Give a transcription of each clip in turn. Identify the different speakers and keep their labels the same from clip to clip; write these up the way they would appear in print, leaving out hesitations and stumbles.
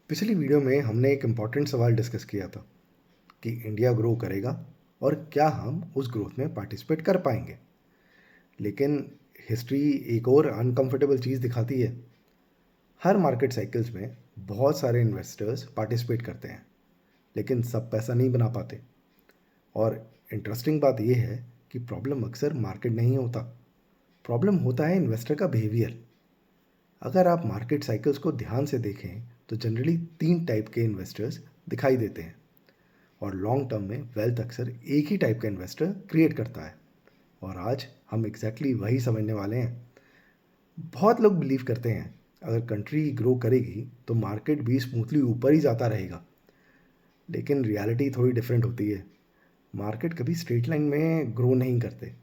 Speaker 1: पिछली वीडियो में हमने एक इम्पॉर्टेंट सवाल डिस्कस किया था कि इंडिया ग्रो करेगा और क्या हम उस ग्रोथ में पार्टिसिपेट कर पाएंगे। लेकिन हिस्ट्री एक और अनकंफर्टेबल चीज़ दिखाती है। हर मार्केट साइकिल्स में बहुत सारे इन्वेस्टर्स पार्टिसिपेट करते हैं, लेकिन सब पैसा नहीं बना पाते। और इंटरेस्टिंग बात यह है कि प्रॉब्लम अक्सर मार्केट नहीं होता, प्रॉब्लम होता है इन्वेस्टर का बिहेवियर। अगर आप मार्केट साइकिल्स को ध्यान से देखें तो जनरली 3 टाइप के इन्वेस्टर्स दिखाई देते हैं, और लॉन्ग टर्म में वेल्थ अक्सर एक ही टाइप का इन्वेस्टर क्रिएट करता है। और आज हम एग्जैक्टली वही समझने वाले हैं। बहुत लोग बिलीव करते हैं अगर कंट्री ग्रो करेगी तो मार्केट भी स्मूथली ऊपर ही जाता रहेगा, लेकिन रियलिटी थोड़ी डिफरेंट होती है। मार्केट कभी स्ट्रेट लाइन में ग्रो नहीं करते,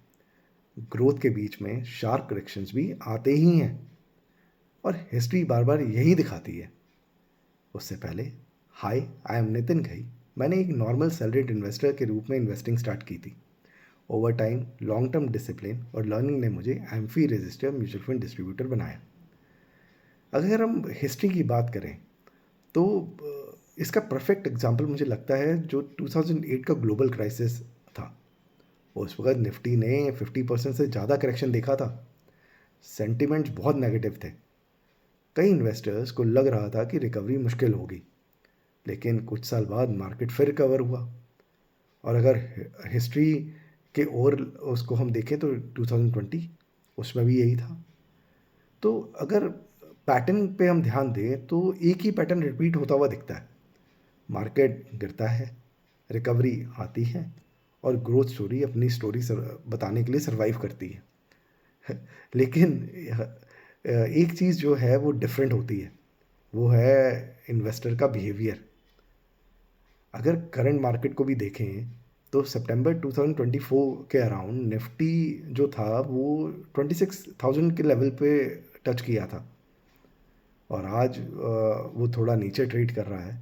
Speaker 1: ग्रोथ के बीच में शार्प करेक्शंस भी आते ही हैं, और हिस्ट्री बार बार यही दिखाती है। उससे पहले, हाय, आई एम नितिन घई। मैंने एक नॉर्मल सैलरीड इन्वेस्टर के रूप में इन्वेस्टिंग स्टार्ट की थी। Over time long term discipline और लर्निंग ने मुझे amphi register mutual fund distributor बनाया। अगर हम हिस्ट्री की बात करें तो इसका परफेक्ट एग्जांपल मुझे लगता है जो 2008 का ग्लोबल क्राइसिस था। उस वक्त निफ्टी ने 50% से ज़्यादा करेक्शन देखा था। सेंटिमेंट्स बहुत नेगेटिव थे। कई इन्वेस्टर्स को लग रहा था कि रिकवरी मुश्किल होगी, लेकिन कुछ साल बाद मार्केट फिर रिकवर हुआ। और अगर हिस्ट्री के और उसको हम देखें तो 2020 उसमें भी यही था। तो अगर पैटर्न पे हम ध्यान दें तो एक ही पैटर्न रिपीट होता हुआ दिखता है। मार्केट गिरता है, रिकवरी आती है, और ग्रोथ स्टोरी अपनी स्टोरी बताने के लिए सर्वाइव करती है। लेकिन एक चीज़ जो है वो डिफरेंट होती है, वो है इन्वेस्टर का बिहेवियर। अगर करंट मार्केट को भी देखें तो सितंबर 2024 के अराउंड निफ्टी जो था वो 26,000 के लेवल पे टच किया था, और आज वो थोड़ा नीचे ट्रेड कर रहा है।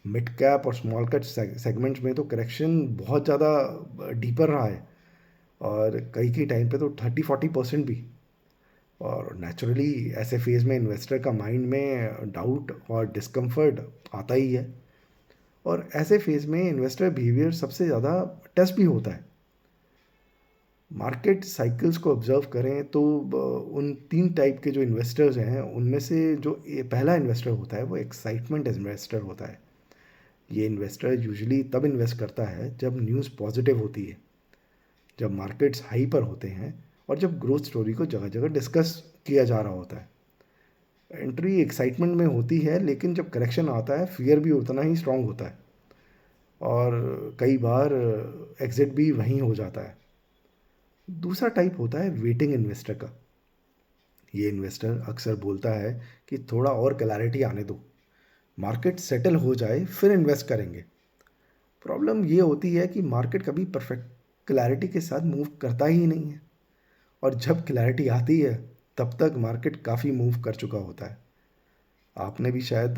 Speaker 1: मिड कैप और स्मॉल कैप सेगमेंट्स में तो करेक्शन बहुत ज़्यादा डीपर रहा है, और कई कई टाइम पे तो 30-40% भी। और नेचुरली ऐसे फेज़ में इन्वेस्टर का माइंड में डाउट और डिस्कम्फर्ट आता ही है, और ऐसे फेज़ में इन्वेस्टर बिहेवियर सबसे ज़्यादा टेस्ट भी होता है। मार्केट साइकिल्स को ऑब्जर्व करें तो उन 3 टाइप के जो इन्वेस्टर्स हैं उनमें से जो पहला इन्वेस्टर होता है वो एक्साइटमेंट इन्वेस्टर होता है। ये इन्वेस्टर यूजुअली तब इन्वेस्ट करता है जब न्यूज़ पॉजिटिव होती है, जब मार्केट्स हाई पर होते हैं, और जब ग्रोथ स्टोरी को जगह जगह डिस्कस किया जा रहा होता है। एंट्री एक्साइटमेंट में होती है, लेकिन जब करेक्शन आता है फियर भी उतना ही स्ट्रांग होता है, और कई बार एग्जिट भी वहीं हो जाता है। दूसरा टाइप होता है वेटिंग इन्वेस्टर का। ये इन्वेस्टर अक्सर बोलता है कि थोड़ा और क्लैरिटी आने दो, मार्केट सेटल हो जाए फिर इन्वेस्ट करेंगे। प्रॉब्लम ये होती है कि मार्केट कभी परफेक्ट क्लैरिटी के साथ मूव करता ही नहीं है, और जब क्लैरिटी आती है तब तक मार्केट काफ़ी मूव कर चुका होता है। आपने भी शायद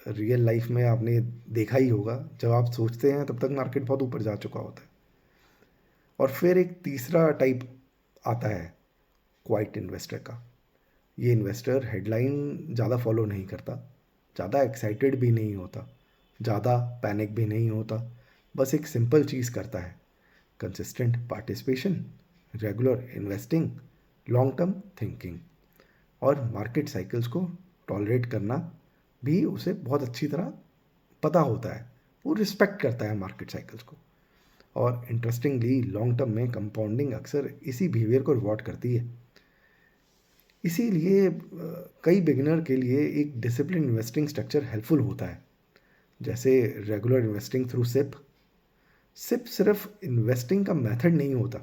Speaker 1: रियल लाइफ में आपने देखा ही होगा, जब आप सोचते हैं तब तक मार्केट बहुत ऊपर जा चुका होता है। और फिर एक तीसरा टाइप आता है क्वाइट इन्वेस्टर का। ये इन्वेस्टर हेडलाइन ज़्यादा फॉलो नहीं करता, ज़्यादा एक्साइटेड भी नहीं होता, ज़्यादा पैनिक भी नहीं होता। बस एक सिंपल चीज़ करता है, consistent participation, regular investing, long term thinking, और मार्केट साइकिल्स को टॉलरेट करना भी उसे बहुत अच्छी तरह पता होता है। वो रिस्पेक्ट करता है मार्केट साइकिल्स को। और इंटरेस्टिंगली लॉन्ग टर्म में कंपाउंडिंग अक्सर इसी बिहेवियर को रिवॉर्ड करती है। इसीलिए कई बिगिनर के लिए एक डिसिप्लिन इन्वेस्टिंग स्ट्रक्चर हेल्पफुल होता है, जैसे regular investing through SIP. SIP सिर्फ इन्वेस्टिंग का मेथड नहीं होता,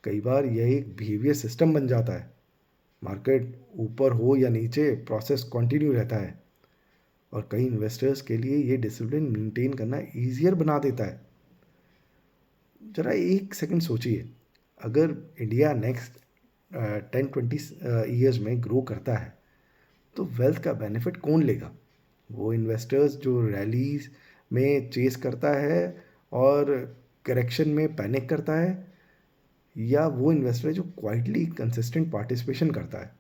Speaker 1: कई बार यह एक बिहेवियर सिस्टम बन जाता है। मार्केट ऊपर हो या नीचे प्रोसेस कंटिन्यू रहता है, और कई इन्वेस्टर्स के लिए ये डिसिप्लिन मेंटेन करना ईजियर बना देता है। ज़रा एक सेकंड सोचिए, अगर इंडिया नेक्स्ट 10-20 ईयर्स में ग्रो करता है तो वेल्थ का बेनिफिट कौन लेगा? वो इन्वेस्टर्स जो रैलीज में चेस करता है और करेक्शन में पैनिक करता है, या वो इन्वेस्टर जो क्वाइटली कंसिस्टेंट पार्टिसिपेशन करता है?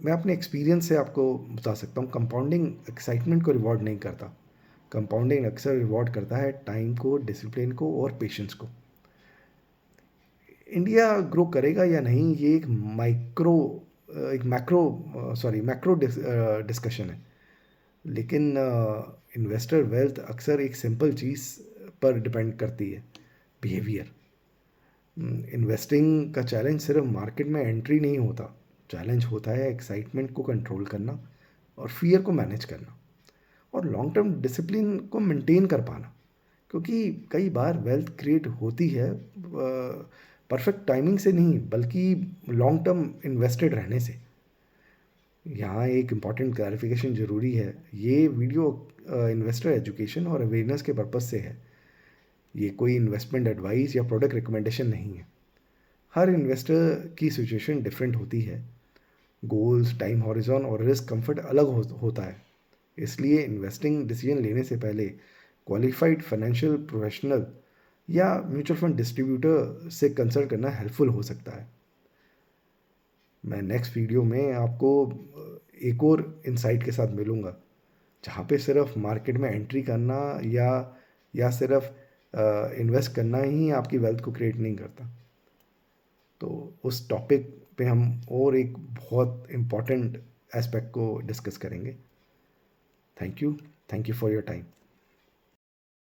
Speaker 1: मैं अपने एक्सपीरियंस से आपको बता सकता हूँ, कंपाउंडिंग एक्साइटमेंट को रिवॉर्ड नहीं करता। कंपाउंडिंग अक्सर रिवॉर्ड करता है टाइम को, डिसिप्लिन को और पेशेंस को। इंडिया ग्रो करेगा या नहीं, ये एक मैक्रो डिस्कशन है। लेकिन इन्वेस्टर वेल्थ अक्सर एक सिंपल चीज़ पर डिपेंड करती है, बिहेवियर। इन्वेस्टिंग का चैलेंज सिर्फ मार्केट में एंट्री नहीं होता, चैलेंज होता है एक्साइटमेंट को कंट्रोल करना और फियर को मैनेज करना और लॉन्ग टर्म डिसिप्लिन को मेंटेन कर पाना। क्योंकि कई बार वेल्थ क्रिएट होती है परफेक्ट टाइमिंग से नहीं, बल्कि लॉन्ग टर्म इन्वेस्टेड रहने से। यहाँ एक इम्पॉर्टेंट क्लैरिफिकेशन ज़रूरी है, ये वीडियो इन्वेस्टर एजुकेशन और अवेयरनेस के पर्पज़ से है। ये कोई इन्वेस्टमेंट एडवाइस या प्रोडक्ट रिकमेंडेशन नहीं है। हर इन्वेस्टर की सिचुएशन डिफरेंट होती है, गोल्स, टाइम हॉरिजॉन और रिस्क कंफर्ट अलग होता है। इसलिए इन्वेस्टिंग डिसीजन लेने से पहले क्वालिफाइड फाइनेंशियल प्रोफेशनल या म्यूचुअल फंड डिस्ट्रीब्यूटर से कंसल्ट करना हेल्पफुल हो सकता है। मैं नेक्स्ट वीडियो में आपको एक और इंसाइट के साथ मिलूँगा, जहाँ पे सिर्फ मार्केट में एंट्री करना या सिर्फ इन्वेस्ट करना ही आपकी वेल्थ को क्रिएट नहीं करता। तो उस टॉपिक पे हम और एक बहुत इम्पॉर्टेंट एस्पेक्ट को डिस्कस करेंगे। Thank you for your time.